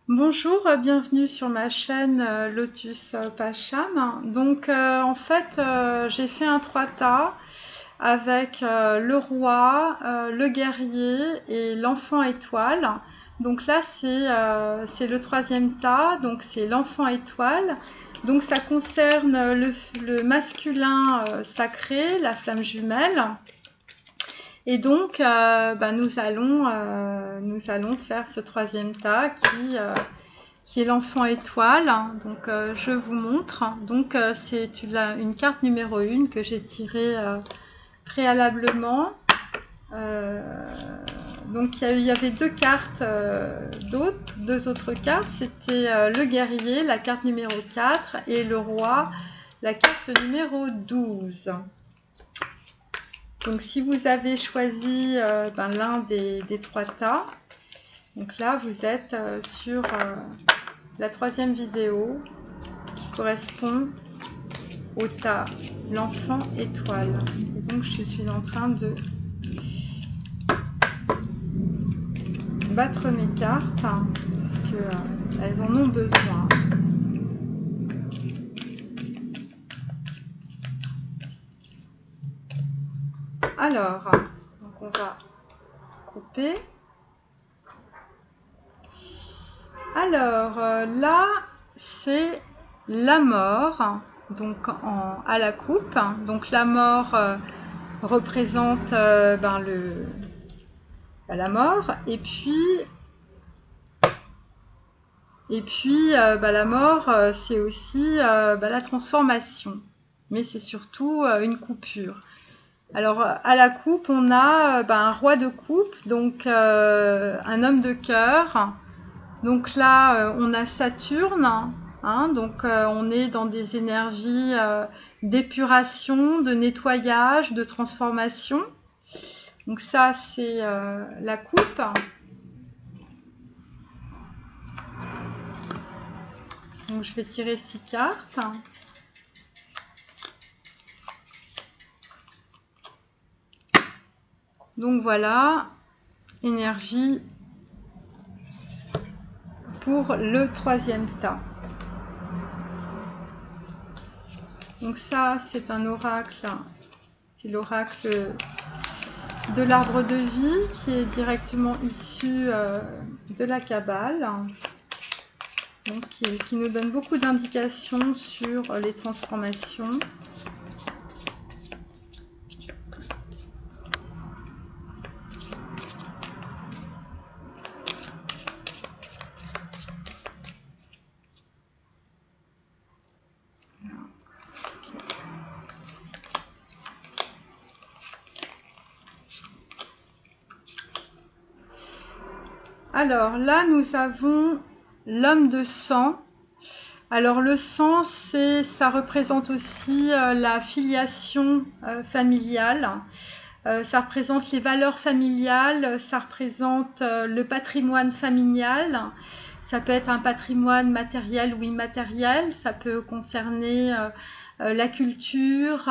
Bonjour, bienvenue sur ma chaîne Lotus Pacham. Donc en fait j'ai fait un 3 tas avec le roi, le guerrier et l'enfant étoile. Donc là c'est le troisième tas, donc c'est l'enfant étoile. Donc ça concerne le masculin sacré, la flamme jumelle. Et donc, nous allons faire ce troisième tas qui est l'enfant étoile. Donc, je vous montre. Donc, c'est une carte numéro 1 que j'ai tirée préalablement. Euh, donc, il y avait deux cartes deux autres cartes. C'était le guerrier, la carte numéro 4, et le roi, la carte numéro 12. Donc si vous avez choisi l'un des 3 tas, donc là vous êtes sur la troisième vidéo qui correspond au tas l'enfant étoile. Et donc je suis en train de battre mes cartes parce qu'elles en ont besoin. Alors, donc on va couper. Alors là, c'est la mort, donc à la coupe. Donc la mort représente la mort, et puis la mort, c'est aussi la transformation, mais c'est surtout une coupure. Alors à la coupe, on a un roi de coupe, donc un homme de cœur. Donc là, on a Saturne, hein, donc on est dans des énergies d'épuration, de nettoyage, de transformation. Donc ça, c'est la coupe. Donc je vais tirer 6 cartes. Donc voilà, énergie pour le troisième tas. Donc ça, c'est un oracle, c'est l'oracle de l'arbre de vie qui est directement issu de la Kabbale, donc qui nous donne beaucoup d'indications sur les transformations. Alors là, nous avons l'homme de sang. Alors le sang, ça représente aussi la filiation familiale. Ça représente les valeurs familiales, ça représente le patrimoine familial. Ça peut être un patrimoine matériel ou immatériel. Ça peut concerner la culture,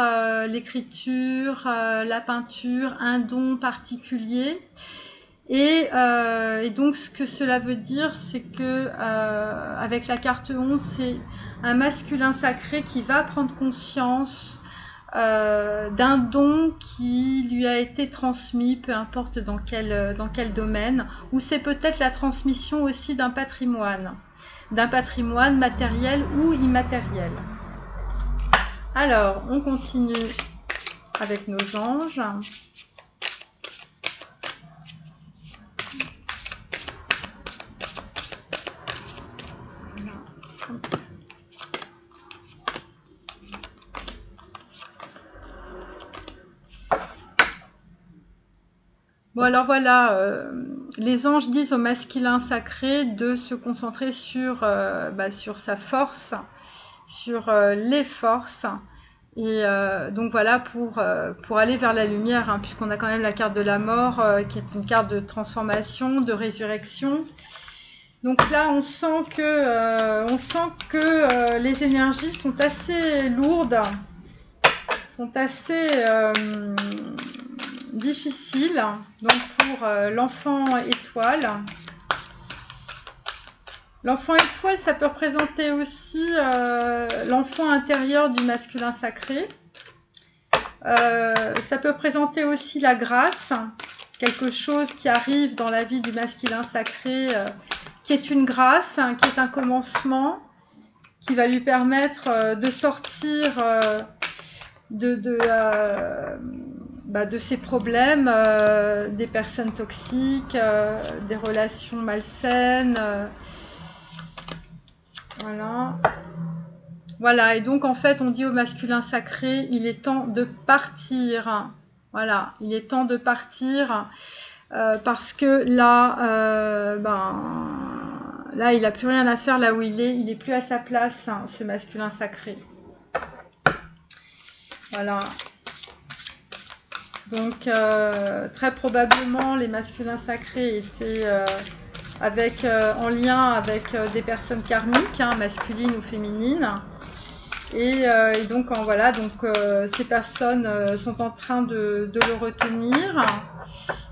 l'écriture, la peinture, un don particulier. Et donc ce que cela veut dire, c'est que avec la carte 11, c'est un masculin sacré qui va prendre conscience d'un don qui lui a été transmis, peu importe dans quel domaine, ou c'est peut-être la transmission aussi d'un patrimoine matériel ou immatériel. Alors, on continue avec nos anges. Bon alors voilà, les anges disent au masculin sacré de se concentrer sur sa force, sur les forces, et donc voilà pour aller vers la lumière, hein, puisqu'on a quand même la carte de la mort qui est une carte de transformation, de résurrection. Donc là on sent que les énergies sont assez lourdes, sont assez difficiles. Donc pour l'enfant étoile, L'enfant étoile, ça peut représenter aussi l'enfant intérieur du masculin sacré. Ça peut représenter aussi la grâce, quelque chose qui arrive dans la vie du masculin sacré, qui est une grâce, hein, qui est un commencement, qui va lui permettre de sortir de ses problèmes, des personnes toxiques, des relations malsaines. Voilà. Voilà, et donc en fait, on dit au masculin sacré, il est temps de partir. Voilà, il est temps de partir parce que là, là, il n'a plus rien à faire là où il n'est plus à sa place, hein, ce masculin sacré. Voilà. Donc, très probablement, les masculins sacrés étaient en lien avec des personnes karmiques, hein, masculines ou féminines. Et donc, voilà, ces personnes sont en train de le retenir,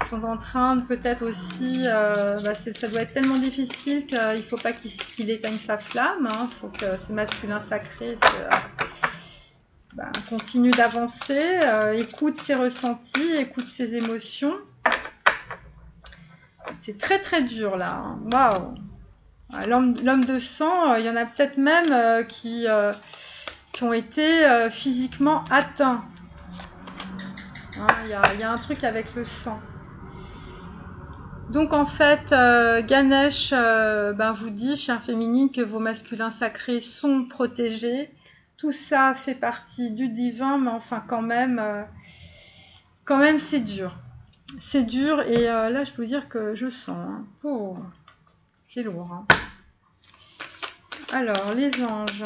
sont en train de peut-être aussi, ça doit être tellement difficile qu'il ne faut pas qu'il éteigne sa flamme, hein. Il faut que ce masculin sacré continue d'avancer, écoute ses ressentis, écoute ses émotions. C'est très très dur là, hein. Waouh! L'homme de sang, il y en a peut-être même qui ont été physiquement atteints. Hein, il y a un truc avec le sang. Donc en fait, Ganesh vous dit, chère féminine, que vos masculins sacrés sont protégés. Tout ça fait partie du divin, mais enfin quand même c'est dur. C'est dur et là je peux vous dire que je sens. Hein. Oh, c'est lourd. Hein. Alors, les anges.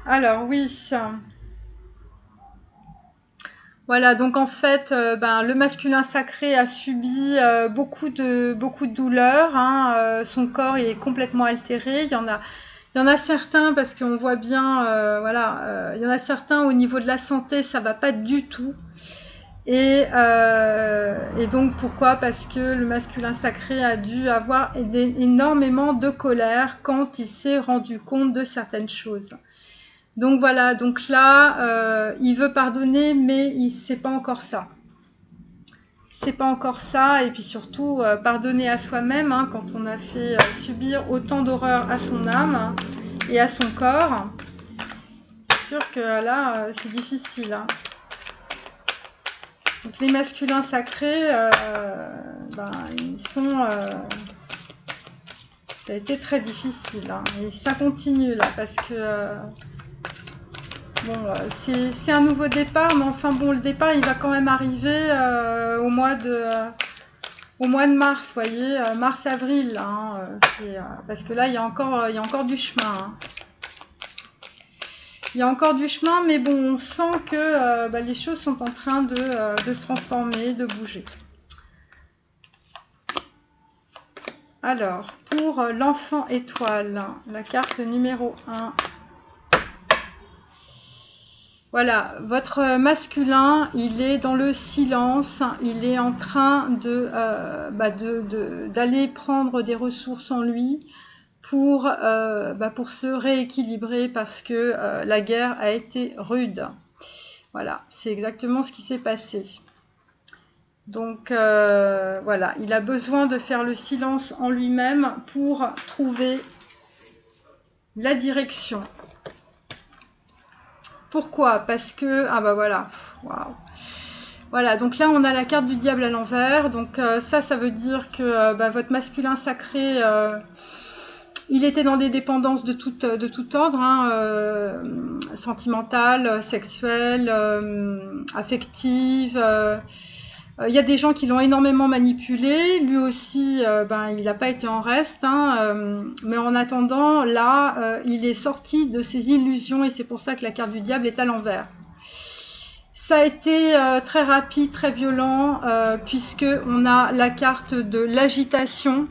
Alors oui. Voilà, donc en fait, le masculin sacré a subi beaucoup de douleurs. Hein, son corps est complètement altéré. Il y en a certains parce qu'on voit bien, il y en a certains au niveau de la santé, ça va pas du tout. Et donc pourquoi? Parce que le masculin sacré a dû avoir énormément de colère quand il s'est rendu compte de certaines choses. Donc voilà, donc là, il veut pardonner, mais c'est pas encore ça. C'est pas encore ça, et puis surtout, pardonner à soi-même, hein, quand on a fait subir autant d'horreur à son âme et à son corps. C'est sûr que là, c'est difficile. Hein. Donc les masculins sacrés, ils sont... ça a été très difficile, hein, et ça continue là, parce que... c'est un nouveau départ, mais enfin bon, le départ il va quand même arriver au mois de mars, vous voyez, mars-avril, hein, parce que là il y a encore du chemin. Hein. Il y a encore du chemin, mais bon, on sent que les choses sont en train de se transformer, de bouger. Alors, pour l'enfant étoile, la carte numéro 1. Voilà, votre masculin, il est dans le silence, il est en train d'aller prendre des ressources en lui pour se rééquilibrer parce que la guerre a été rude. Voilà, c'est exactement ce qui s'est passé. Donc voilà, il a besoin de faire le silence en lui-même pour trouver la direction. Pourquoi? Parce que, voilà, waouh. Voilà, donc là on a la carte du diable à l'envers, donc ça veut dire que votre masculin sacré, il était dans des dépendances de tout ordre, hein, sentimentales, sexuelles, affectives. Il y a des gens qui l'ont énormément manipulé. Lui aussi, il n'a pas été en reste. Hein, mais en attendant, là, il est sorti de ses illusions et c'est pour ça que la carte du diable est à l'envers. Ça a été très rapide, très violent, puisque on a la carte de l'agitation,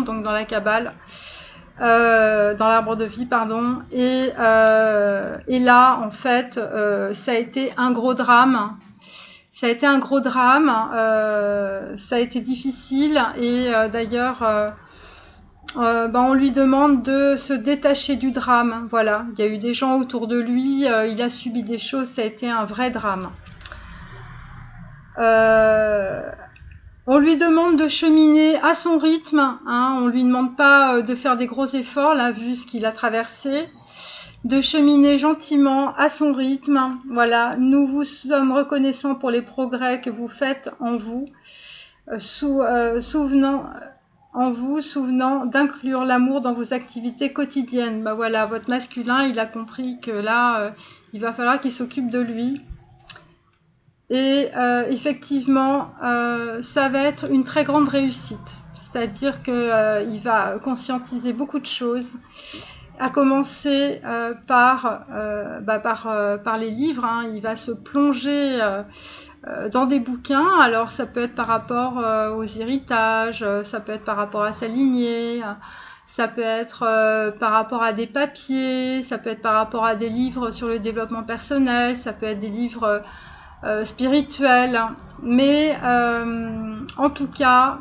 donc dans la Kabbale, dans l'arbre de vie, pardon. Et là, en fait, ça a été un gros drame. Ça a été un gros drame. Ça a été difficile. Et d'ailleurs, on lui demande de se détacher du drame. Voilà, il y a eu des gens autour de lui. Il a subi des choses. Ça a été un vrai drame. On lui demande de cheminer à son rythme, hein, on lui demande pas de faire des gros efforts, là, vu ce qu'il a traversé, de cheminer gentiment à son rythme. Voilà, nous vous sommes reconnaissants pour les progrès que vous faites en vous, souvenant d'inclure l'amour dans vos activités quotidiennes. Bah voilà, votre masculin, il a compris que là, il va falloir qu'il s'occupe de lui. Et effectivement, ça va être une très grande réussite. C'est-à-dire qu'il va conscientiser beaucoup de choses, à commencer par les livres. Hein. Il va se plonger dans des bouquins. Alors ça peut être par rapport aux héritages, ça peut être par rapport à sa lignée, ça peut être par rapport à des papiers, ça peut être par rapport à des livres sur le développement personnel, ça peut être des livres spirituel, mais en tout cas,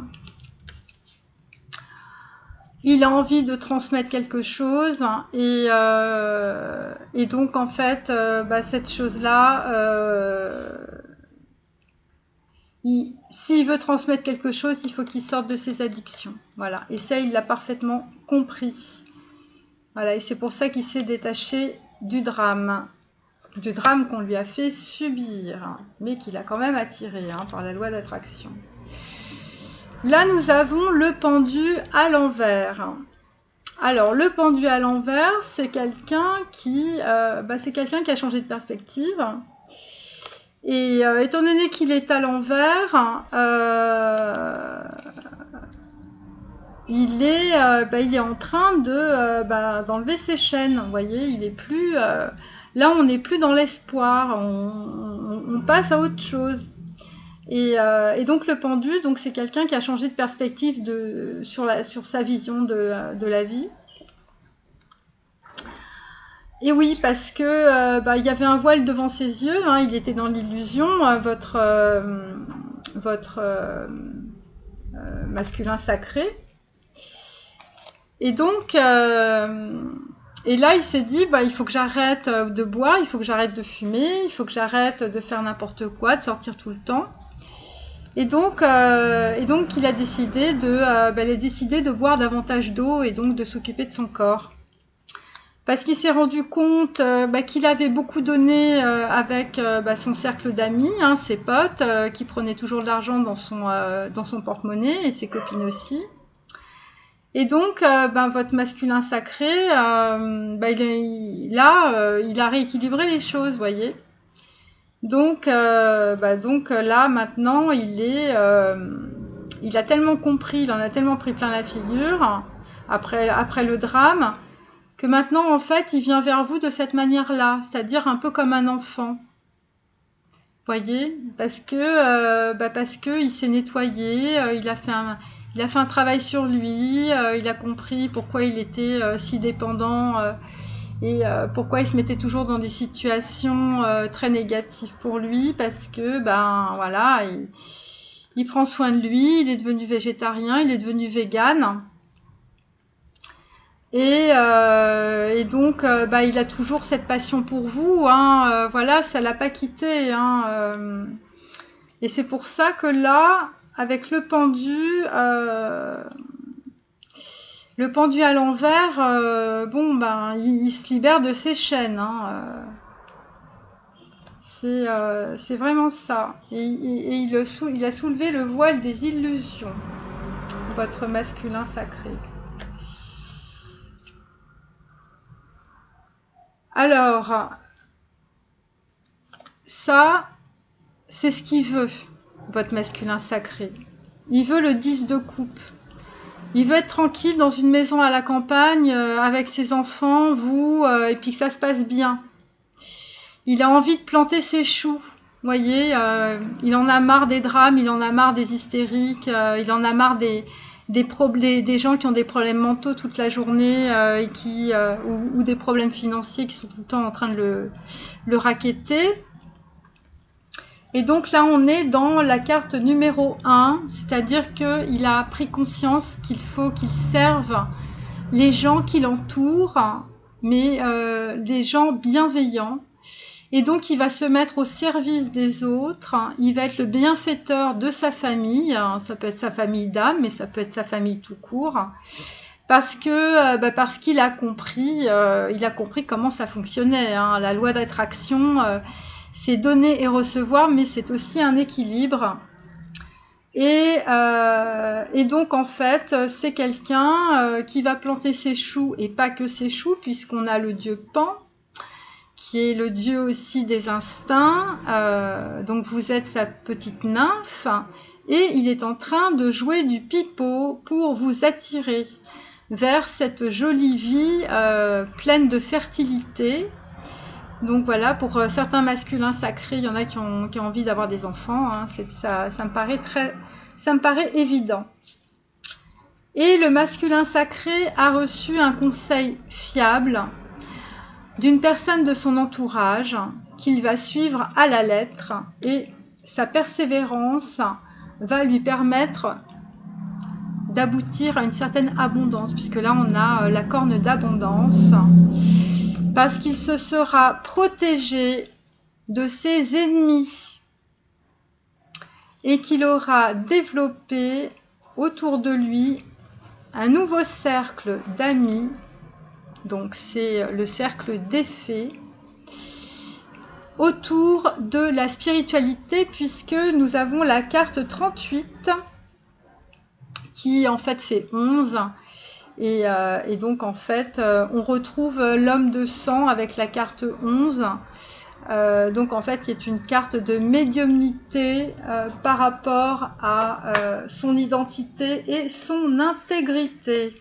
il a envie de transmettre quelque chose et donc en fait, cette chose-là, s'il veut transmettre quelque chose, il faut qu'il sorte de ses addictions. Voilà, et ça, il l'a parfaitement compris. Voilà, et c'est pour ça qu'il s'est détaché du drame qu'on lui a fait subir, mais qu'il a quand même attiré par la loi d'attraction. Là, nous avons le pendu à l'envers. Alors, le pendu à l'envers, c'est quelqu'un qui a changé de perspective. Et étant donné qu'il est à l'envers, il est en train d'enlever ses chaînes. Vous voyez, il est plus... là, on n'est plus dans l'espoir, on passe à autre chose. Et donc le pendu, c'est quelqu'un qui a changé de perspective sur sa vision de la vie. Et oui, parce que il y avait un voile devant ses yeux, hein, il était dans l'illusion. Votre masculin sacré. Et donc... Et là, il s'est dit, il faut que j'arrête de boire, il faut que j'arrête de fumer, il faut que j'arrête de faire n'importe quoi, de sortir tout le temps. Et donc il a décidé de boire davantage d'eau et donc de s'occuper de son corps. Parce qu'il s'est rendu compte qu'il avait beaucoup donné avec son cercle d'amis, hein, ses potes, qui prenaient toujours de l'argent dans son porte-monnaie, et ses copines aussi. Et donc, votre masculin sacré, il a rééquilibré les choses, vous voyez. Donc là, maintenant, il a tellement compris, il en a tellement pris plein la figure, après le drame, que maintenant, en fait, il vient vers vous de cette manière-là, c'est-à-dire un peu comme un enfant. Vous voyez, parce que il s'est nettoyé, il a fait un travail sur lui, il a compris pourquoi il était si dépendant et pourquoi il se mettait toujours dans des situations très négatives pour lui, parce que il prend soin de lui, il est devenu végétarien, il est devenu vegan. Et donc il a toujours cette passion pour vous, hein, ça l'a pas quitté, hein, et c'est pour ça que là, avec le pendu à l'envers, il se libère de ses chaînes, hein, c'est vraiment ça. Et il a soulevé le voile des illusions, votre masculin sacré. Alors, ça, c'est ce qu'il veut, votre masculin sacré. Il veut le 10 de coupe. Il veut être tranquille dans une maison à la campagne avec ses enfants, vous, et puis que ça se passe bien. il a envie de planter ses choux. Vous voyez, il en a marre des drames, il en a marre des hystériques, il en a marre des gens qui ont des problèmes mentaux toute la journée ou des problèmes financiers qui sont tout le temps en train de le racketter. Et donc là, on est dans la carte numéro 1, c'est-à-dire qu'il a pris conscience qu'il faut qu'il serve les gens qui l'entourent, mais des gens bienveillants. Et donc, il va se mettre au service des autres. Il va être le bienfaiteur de sa famille. Ça peut être sa famille d'âme, mais ça peut être sa famille tout court. Parce qu'il a compris comment ça fonctionnait. La loi d'attraction, c'est donner et recevoir, mais c'est aussi un équilibre. Et donc, en fait, c'est quelqu'un qui va planter ses choux, et pas que ses choux, puisqu'on a le dieu Pan, qui est le dieu aussi des instincts. Donc vous êtes sa petite nymphe et il est en train de jouer du pipeau pour vous attirer vers cette jolie vie pleine de fertilité. Donc voilà, pour certains masculins sacrés, il y en a qui ont envie d'avoir des enfants. Ça me paraît évident. Et le masculin sacré a reçu un conseil fiable d'une personne de son entourage qu'il va suivre à la lettre, et sa persévérance va lui permettre d'aboutir à une certaine abondance, puisque là on a la corne d'abondance, parce qu'il se sera protégé de ses ennemis et qu'il aura développé autour de lui un nouveau cercle d'amis. Donc c'est le cercle des fées autour de la spiritualité, puisque nous avons la carte 38 qui en fait fait 11 et donc en fait on retrouve l'homme de sang avec la carte 11, donc en fait qui est une carte de médiumnité par rapport à son identité et son intégrité.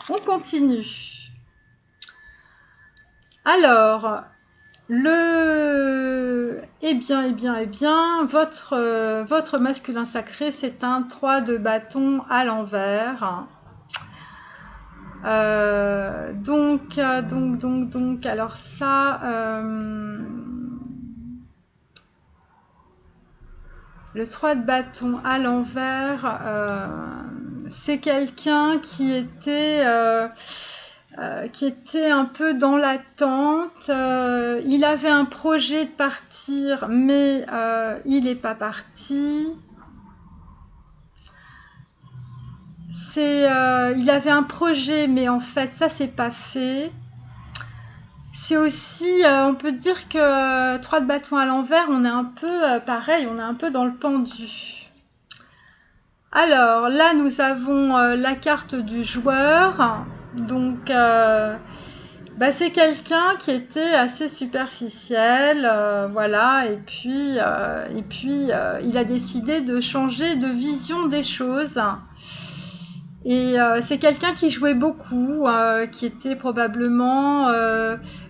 On continue. Alors, votre masculin sacré, c'est un 3 de bâton à l'envers. Donc, alors ça, le 3 de bâton à l'envers, c'est quelqu'un qui était un peu dans l'attente. Il avait un projet de partir, mais il n'est pas parti. Il avait un projet, mais en fait, ça, c'est pas fait. C'est aussi, on peut dire que 3 de bâton à l'envers, on est un peu pareil, on est un peu dans le pendu. Alors, là, nous avons la carte du joueur. Donc, c'est quelqu'un qui était assez superficiel, voilà, et puis il a décidé de changer de vision des choses. Et c'est quelqu'un qui jouait beaucoup, qui était probablement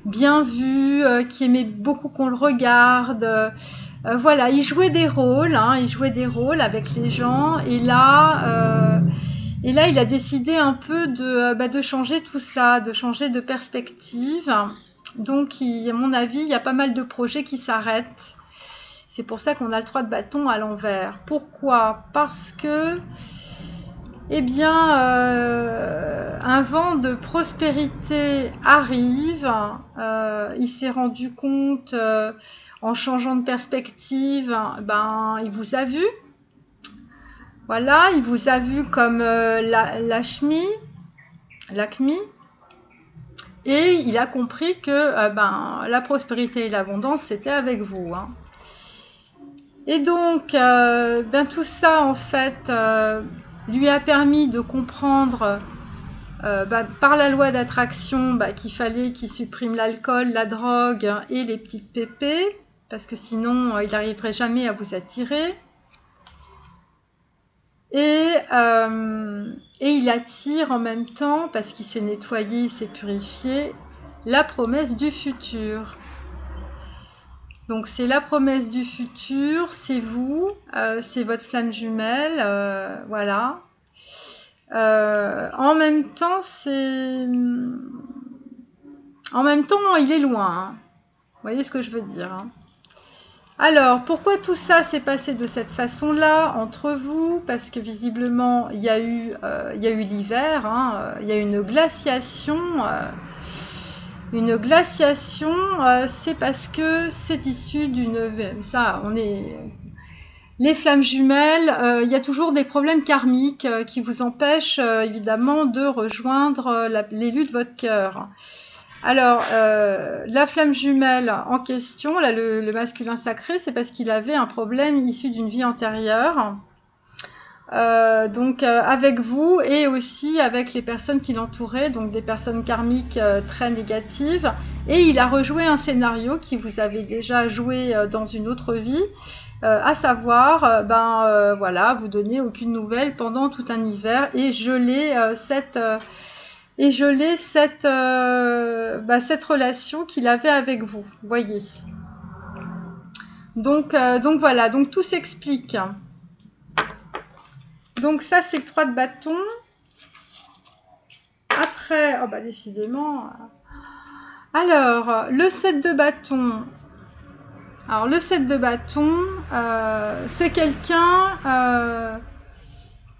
bien vu, qui aimait beaucoup qu'on le regarde. Voilà, il jouait des rôles avec les gens, et là, il a décidé un peu de changer tout ça, de changer de perspective. Donc, à mon avis, il y a pas mal de projets qui s'arrêtent. C'est pour ça qu'on a le 3 de bâton à l'envers. Pourquoi ? Parce que, un vent de prospérité arrive. Il s'est rendu compte, en changeant de perspective, il vous a vu. Voilà, il vous a vu comme Lakshmi, et il a compris que la prospérité et l'abondance, c'était avec vous. Et donc, tout ça, en fait, lui a permis de comprendre, par la loi d'attraction, qu'il fallait qu'il supprime l'alcool, la drogue et les petites pépées, parce que sinon, il n'arriverait jamais à vous attirer. Et il attire en même temps, parce qu'il s'est nettoyé, il s'est purifié, la promesse du futur. Donc c'est la promesse du futur, c'est vous, c'est votre flamme jumelle, voilà. En même temps, il est loin, hein. Vous voyez ce que je veux dire, hein. Alors, pourquoi tout ça s'est passé de cette façon-là entre vous? Parce que visiblement, il y a eu l'hiver, hein, il y a eu une glaciation. Une glaciation, c'est parce que c'est issu d'une... Ça, on est... Les flammes jumelles, il y a toujours des problèmes karmiques qui vous empêchent évidemment de rejoindre l'élu de votre cœur. Alors, la flamme jumelle en question, là, le masculin sacré, c'est parce qu'il avait un problème issu d'une vie antérieure. Donc avec vous et aussi avec les personnes qui l'entouraient, donc des personnes karmiques très négatives. Et il a rejoué un scénario qui vous avait déjà joué dans une autre vie, à savoir, voilà, vous donnez aucune nouvelle pendant tout un hiver et geler cette relation qu'il avait avec vous, voyez. Donc voilà, donc tout s'explique. Donc ça, c'est le 3 de bâton. Après, oh bah décidément. Alors, le 7 de bâton. Alors, le 7 de bâton, c'est quelqu'un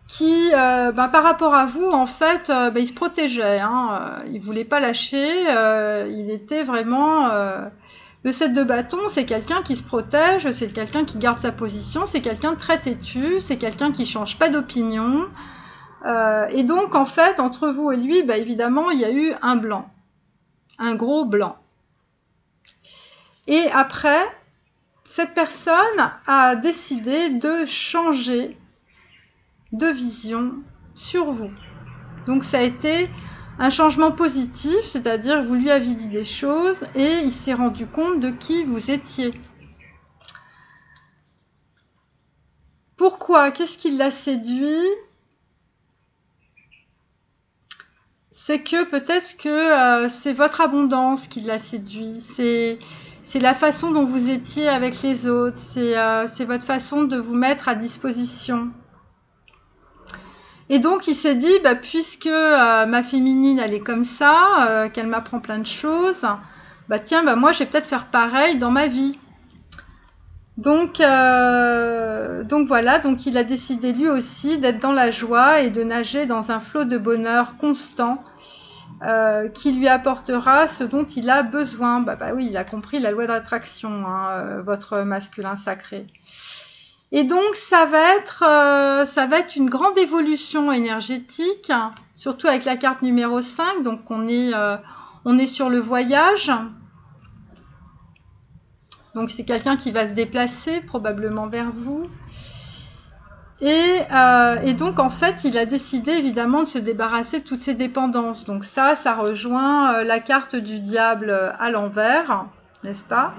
qui, par rapport à vous, en fait, il se protégeait. Hein, il ne voulait pas lâcher. Il était vraiment... Le 7 de bâton, c'est quelqu'un qui se protège, c'est quelqu'un qui garde sa position, c'est quelqu'un de très têtu, c'est quelqu'un qui ne change pas d'opinion. Et donc, en fait, entre vous et lui, évidemment, il y a eu un blanc. Un gros blanc. Et après, cette personne a décidé de changer de vision sur vous. Donc, ça a été un changement positif, c'est-à-dire vous lui avez dit des choses et il s'est rendu compte de qui vous étiez. Pourquoi? Qu'est-ce qui l'a séduit? C'est que peut-être que c'est votre abondance qui l'a séduit, c'est la façon dont vous étiez avec les autres, c'est votre façon de vous mettre à disposition. Et donc il s'est dit, puisque ma féminine elle est comme ça, qu'elle m'apprend plein de choses, tiens, moi je vais peut-être faire pareil dans ma vie. Donc voilà, donc il a décidé lui aussi d'être dans la joie et de nager dans un flot de bonheur constant qui lui apportera ce dont il a besoin. Oui, il a compris la loi d'attraction, hein, votre masculin sacré. Et donc ça va être une grande évolution énergétique, surtout avec la carte numéro 5, donc on est sur le voyage. Donc c'est quelqu'un qui va se déplacer probablement vers vous. Et donc en fait il a décidé évidemment de se débarrasser de toutes ses dépendances. Donc ça rejoint la carte du diable à l'envers, n'est-ce pas?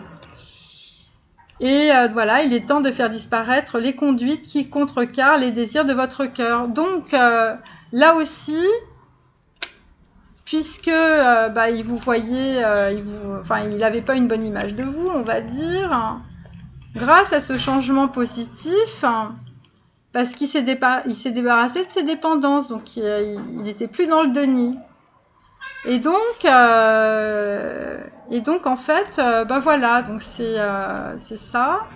Et voilà, il est temps de faire disparaître les conduites qui contrecarrent les désirs de votre cœur. Donc là aussi, puisque il vous voyait, il n'avait pas une bonne image de vous, on va dire, grâce à ce changement positif, parce qu'il s'est débarrassé de ses dépendances, donc il n'était plus dans le déni. Et donc en fait, voilà, donc c'est ça.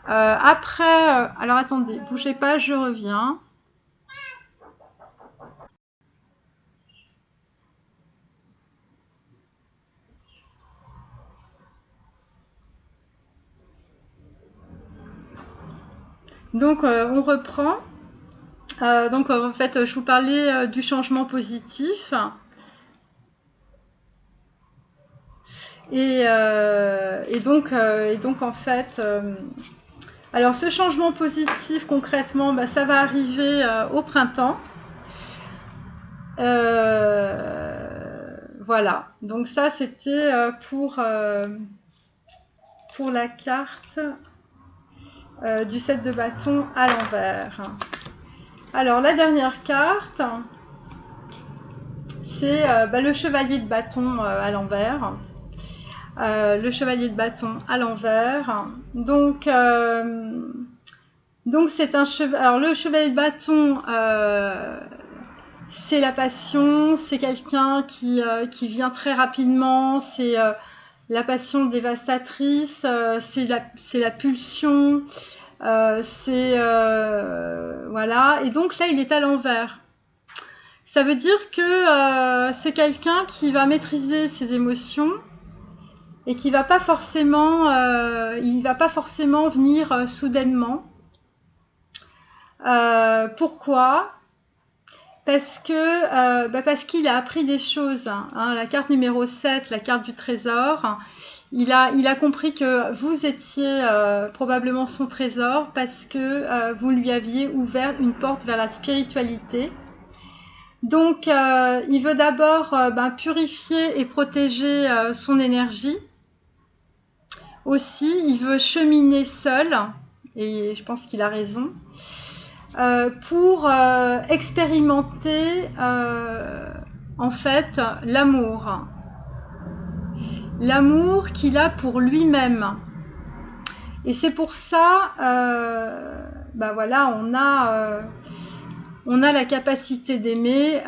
Après, alors attendez, bougez pas, je reviens. Donc on reprend. Donc en fait, je vous parlais du changement positif. Et donc en fait, alors ce changement positif concrètement, ça va arriver au printemps. Voilà, donc ça c'était pour la carte du 7 de bâton à l'envers. Alors la dernière carte, c'est le chevalier de bâton à l'envers. le chevalier de bâton à l'envers. Donc c'est un cheval. Alors le chevalier de bâton, c'est la passion, c'est quelqu'un qui vient très rapidement, c'est la passion dévastatrice, c'est la pulsion, voilà. Et donc là, il est à l'envers. Ça veut dire que c'est quelqu'un qui va maîtriser ses émotions et qui va pas forcément, il va pas forcément venir soudainement. Pourquoi ? Parce qu'il a appris des choses. Hein. La carte numéro 7, la carte du trésor, il a compris que vous étiez probablement son trésor parce que vous lui aviez ouvert une porte vers la spiritualité. Donc, il veut d'abord purifier et protéger son énergie. Aussi, il veut cheminer seul, et je pense qu'il a raison, pour expérimenter en fait l'amour. L'amour qu'il a pour lui-même. Et c'est pour ça, voilà, on a la capacité d'aimer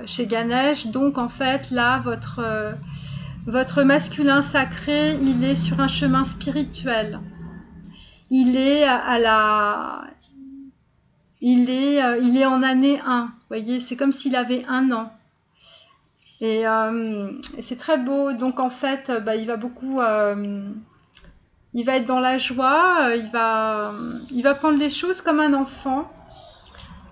chez Ganesh. Donc en fait, là, votre masculin sacré, il est sur un chemin spirituel. Il est il est en année 1. Vous voyez, c'est comme s'il avait 1 an. Et c'est très beau. Donc en fait, il va beaucoup, il va être dans la joie. Il va prendre les choses comme un enfant.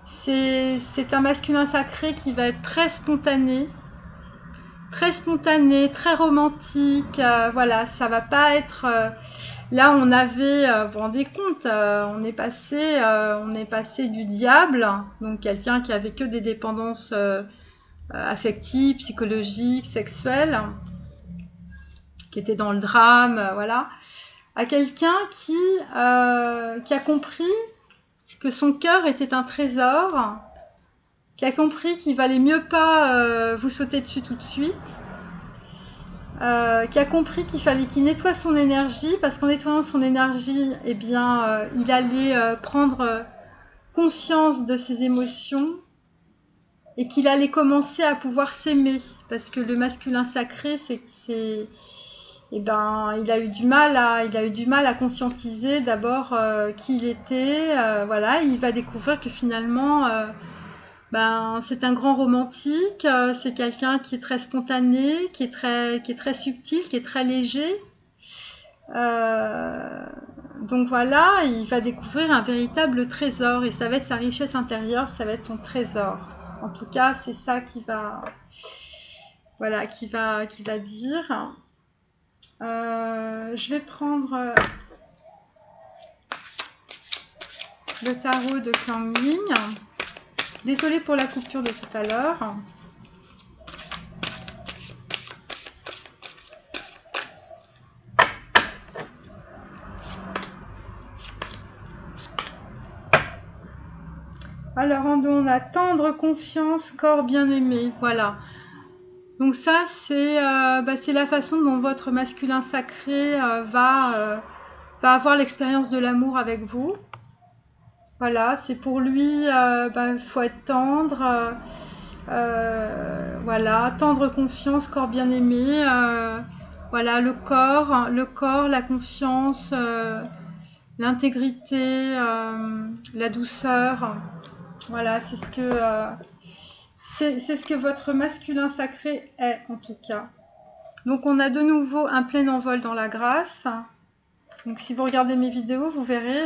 C'est un masculin sacré qui va être très spontané, très romantique. Voilà, ça va pas être. Là, on avait, vous vous rendez compte, on est passé du diable, donc quelqu'un qui avait que des dépendances affectives, psychologiques, sexuelles, qui était dans le drame, voilà, à quelqu'un qui a compris que son cœur était un trésor, qui a compris qu'il valait mieux pas vous sauter dessus tout de suite, qui a compris qu'il fallait qu'il nettoie son énergie, parce qu'en nettoyant son énergie, eh bien, il allait prendre conscience de ses émotions et qu'il allait commencer à pouvoir s'aimer, parce que le masculin sacré, il a eu du mal à conscientiser d'abord qui il était, voilà, il va découvrir que finalement c'est un grand romantique, c'est quelqu'un qui est très spontané, qui est très subtil, qui est très léger. Donc voilà, il va découvrir un véritable trésor et ça va être sa richesse intérieure, ça va être son trésor. En tout cas, c'est ça qui va dire. Je vais prendre le tarot de Kuan Yin. Désolée pour la coupure de tout à l'heure. Alors, on a tendre confiance, corps bien-aimé. Voilà. Donc ça, c'est la façon dont votre masculin sacré va avoir l'expérience de l'amour avec vous. Voilà, c'est pour lui, faut être tendre. Voilà, tendre confiance, corps bien-aimé. Voilà, le corps, la confiance, l'intégrité, la douceur. Voilà, c'est ce que votre masculin sacré est, en tout cas. Donc, on a de nouveau un plein envol dans la grâce. Donc, si vous regardez mes vidéos, vous verrez,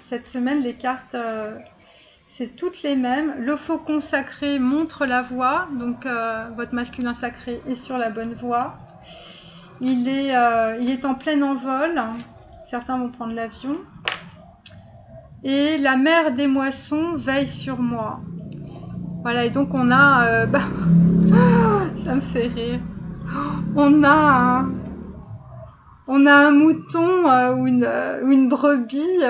cette semaine, les cartes, c'est toutes les mêmes. Le faucon sacré montre la voie. Donc, votre masculin sacré est sur la bonne voie. Il est en plein envol. Certains vont prendre l'avion. Et la mère des moissons veille sur moi. Voilà, et donc on a... ça me fait rire. On a un mouton ou une brebis.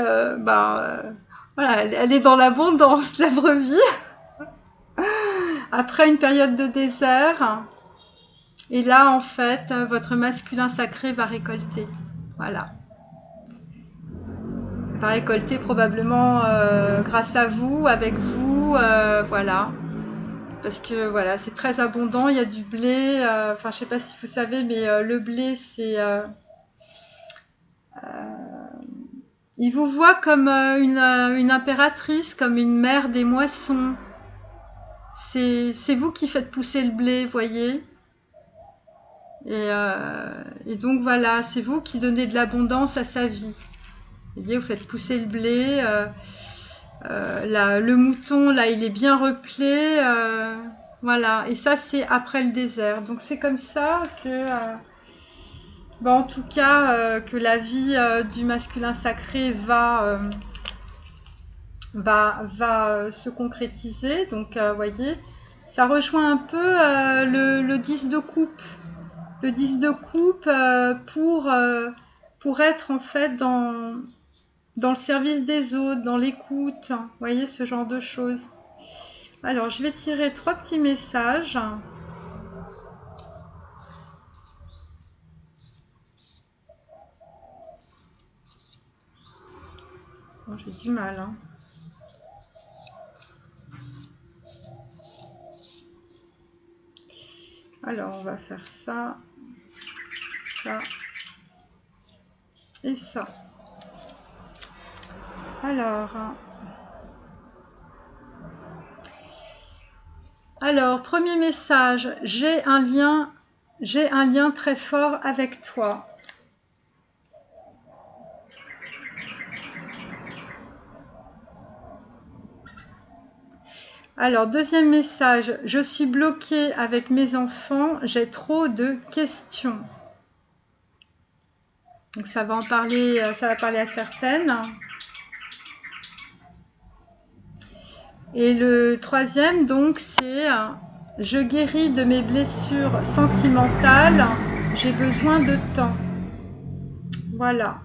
Voilà, elle est dans l'abondance, la brebis. Après une période de désert. Et là, en fait, votre masculin sacré va récolter. Voilà. Il va récolter probablement grâce à vous, avec vous, voilà. Parce que voilà, c'est très abondant, il y a du blé. Enfin, je sais pas si vous savez, mais le blé, c'est... il vous voit comme une impératrice, comme une mère des moissons. C'est vous qui faites pousser le blé, voyez. Et donc voilà, c'est vous qui donnez de l'abondance à sa vie. Vous voyez, vous faites pousser le blé. Là, le mouton, là, il est bien replé. Voilà, et ça, c'est après le désert. Donc c'est comme ça que... en tout cas, que la vie du masculin sacré va se concrétiser. Donc, voyez, ça rejoint un peu le 10 de coupe. Le 10 de coupe pour être en fait dans le service des autres, dans l'écoute. Vous voyez, ce genre de choses. Alors, je vais tirer 3 petits messages. Bon, j'ai du mal, hein. Alors, on va faire ça, ça et ça. Alors, premier message, j'ai un lien très fort avec toi. Alors, deuxième message, je suis bloquée avec mes enfants, j'ai trop de questions. Donc, ça va parler à certaines. Et le troisième, donc, c'est je guéris de mes blessures sentimentales, j'ai besoin de temps. Voilà.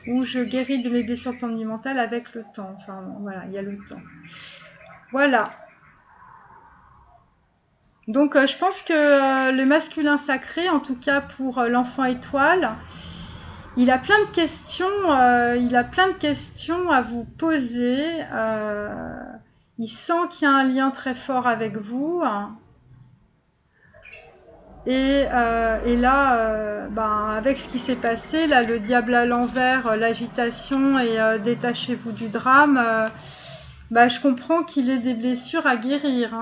Ou je guéris de mes blessures sentimentales avec le temps. Enfin, voilà, il y a le temps. Voilà. Donc, je pense que le masculin sacré, en tout cas pour l'enfant étoile, il a plein de questions, à vous poser. Il sent qu'il y a un lien très fort avec vous. Et là, avec ce qui s'est passé, là, le diable à l'envers, l'agitation et détachez-vous du drame, je comprends qu'il ait des blessures à guérir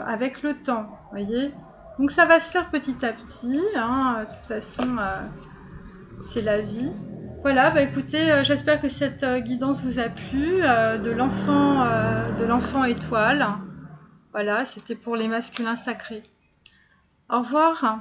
avec le temps, voyez. Donc ça va se faire petit à petit, de toute façon, c'est la vie. Voilà, écoutez, j'espère que cette guidance vous a plu, de l'enfant étoile. Voilà, c'était pour les masculins sacrés. Au revoir.